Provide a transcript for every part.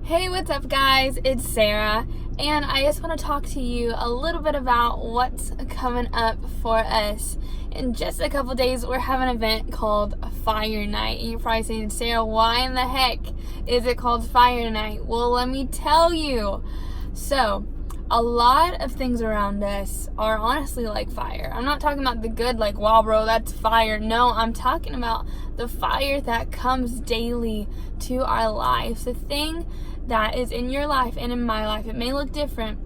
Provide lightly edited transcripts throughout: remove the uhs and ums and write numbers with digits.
Hey, what's up, guys? It's Sarah, and I just want to talk to you a little bit about what's coming up for us. In just a couple days, we're having an event called Fire Night. And you're probably saying, Sarah, why in the heck is it called Fire Night? Well, let me tell you. So, a lot of things around us are honestly like fire. I'm not talking about the good, like, wow, bro, that's fire. No, I'm talking about the fire that comes daily to our lives. The thing that is in your life and in my life, it may look different,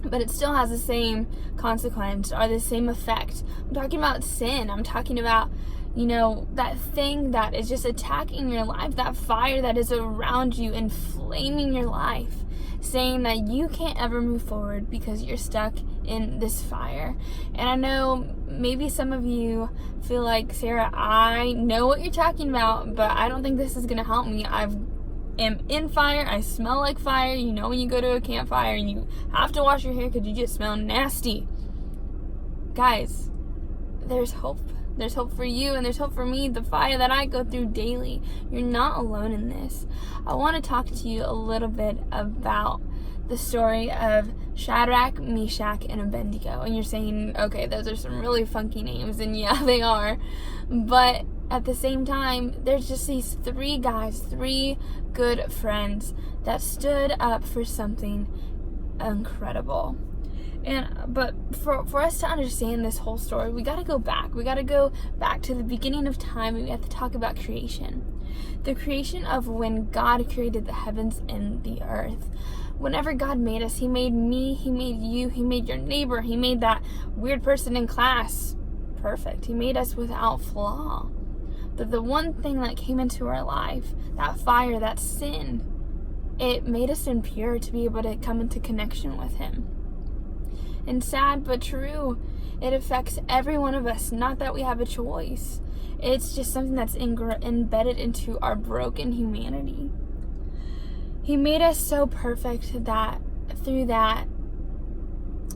but it still has the same consequence or the same effect. I'm talking about sin. I'm talking about, that thing that is just attacking your life, that fire that is around you, inflaming your life, saying that you can't ever move forward because you're stuck in this fire. And I know maybe some of you feel like, Sarah, I know what you're talking about, but I don't think this is going to help me. I am in fire. I smell like fire. You know when you go to a campfire and you have to wash your hair because you just smell nasty. Guys, there's hope. There's hope for you and there's hope for me, the fire that I go through daily. You're not alone in this. I want to talk to you a little bit about the story of Shadrach, Meshach, and Abednego. And you're saying, okay, those are some really funky names, and yeah, they are. But at the same time, there's just these three guys, three good friends that stood up for something incredible. But for us to understand this whole story, we got to go back. We got to go back to the beginning of time, and we have to talk about creation. The creation of when God created the heavens and the earth. Whenever God made us, He made me, He made you, He made your neighbor, He made that weird person in class perfect. He made us without flaw. But the one thing that came into our life, that fire, that sin, it made us impure to be able to come into connection with Him. And sad but true, it affects every one of us. Not that we have a choice. It's just something that's embedded into our broken humanity. He made us so perfect that through that,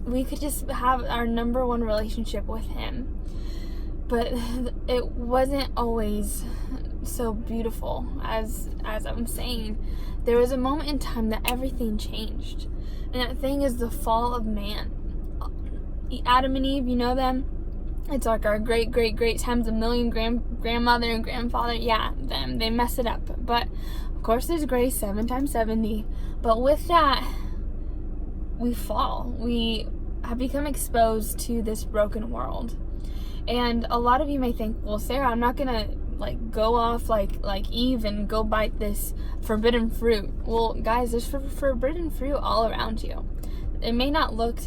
we could just have our number one relationship with Him. But it wasn't always so beautiful as I'm saying. There was a moment in time that everything changed. And that thing is the fall of man. Adam and Eve, you know them? It's like our great times a million grandmother and grandfather. Yeah, them. They mess it up. But of course there's grace 7 times 70. But with that, we fall. We have become exposed to this broken world. And a lot of you may think, well, Sarah, I'm not gonna go off like Eve and go bite this forbidden fruit. Well, guys, there's forbidden fruit all around you. It may not look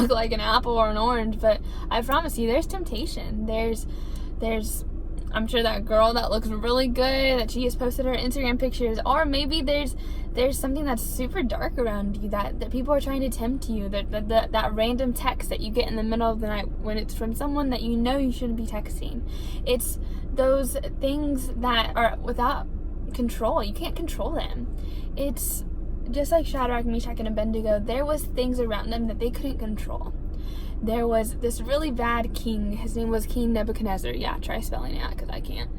like an apple or an orange, but I promise you, there's temptation. There's I'm sure that girl that looks really good that she has posted her Instagram pictures, or maybe there's something that's super dark around you that people are trying to tempt you. That random text that you get in the middle of the night when it's from someone that you know you shouldn't be texting. It's those things that are without control. You can't control them. It's just like Shadrach, Meshach, and Abednego. There was things around them that they couldn't control. There was this really bad king. His name was King Nebuchadnezzar. Yeah, try spelling it out because I can't.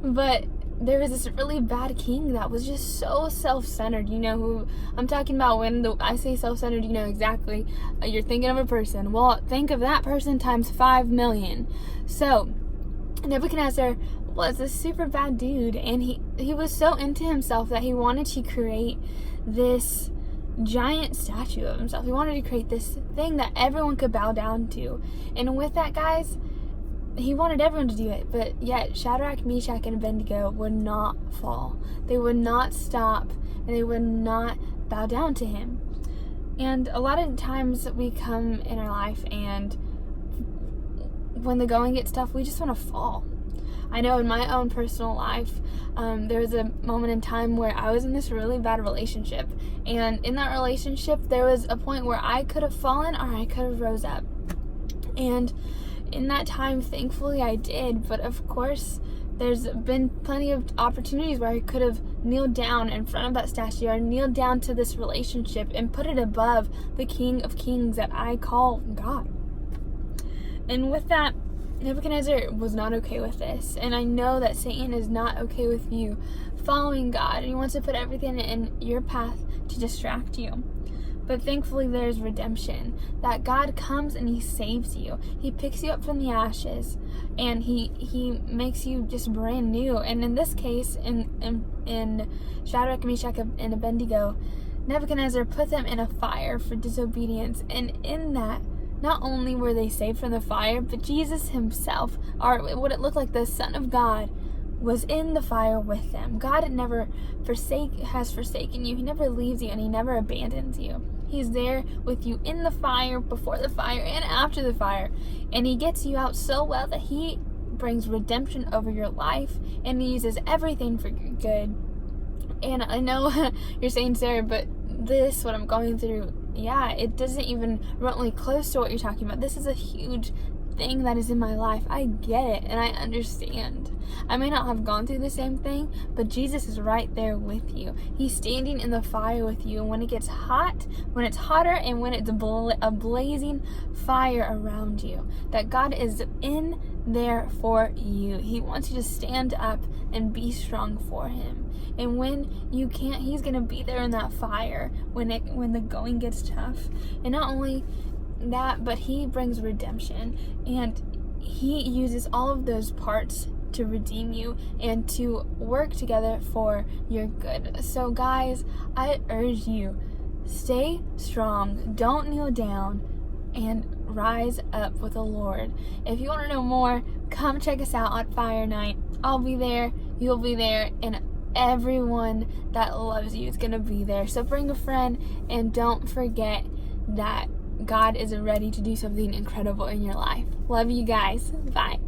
But there was this really bad king that was just so self-centered. You know who I'm talking about when I say self-centered, you know exactly. You're thinking of a person. Well, think of that person times 5 million. So, Nebuchadnezzar was a super bad dude, and he was so into himself that he wanted to create this giant statue of himself. He wanted to create this thing that everyone could bow down to. And with that, guys, he wanted everyone to do it, but yet Shadrach, Meshach, and Abednego would not fall. They would not stop, and they would not bow down to him. And a lot of times we come in our life, and when the going gets tough, we just want to fall. I know in my own personal life, there was a moment in time where I was in this really bad relationship. And in that relationship, there was a point where I could have fallen or I could have rose up. And in that time, thankfully, I did. But of course, there's been plenty of opportunities where I could have kneeled down in front of that statue or kneeled down to this relationship and put it above the King of Kings that I call God. And with that, Nebuchadnezzar was not okay with this, and I know that Satan is not okay with you following God, and he wants to put everything in your path to distract you. But thankfully there's redemption, that God comes and he saves you. He picks you up from the ashes, and he makes you just brand new. And in this case, in Shadrach, Meshach, and Abednego, Nebuchadnezzar put them in a fire for disobedience. And in that, not only were they saved from the fire, but Jesus himself, or what it looked like the Son of God, was in the fire with them. God has forsaken you. He never leaves you, and he never abandons you. He's there with you in the fire, before the fire, and after the fire. And he gets you out so well that he brings redemption over your life, and he uses everything for your good. And I know you're saying, Sarah, but what I'm going through, yeah, it doesn't even remotely close to what you're talking about. This is a huge thing that is in my life. I get it, and I understand. I may not have gone through the same thing, but Jesus is right there with you. He's standing in the fire with you, and when it gets hot, when it's hotter, and when it's a blazing fire around you, that God is in there for you. He wants you to stand up and be strong for him. And when you can't, he's going to be there in that fire when the going gets tough. And not only that, but he brings redemption, and he uses all of those parts to redeem you and to work together for your good. So guys, I urge you, stay strong, don't kneel down, and rise up with the Lord. If you want to know more, come check us out on Fire Night. I'll be there, you'll be there, and everyone that loves you is going to be there. So bring a friend, and don't forget that God is ready to do something incredible in your life. Love you guys. Bye.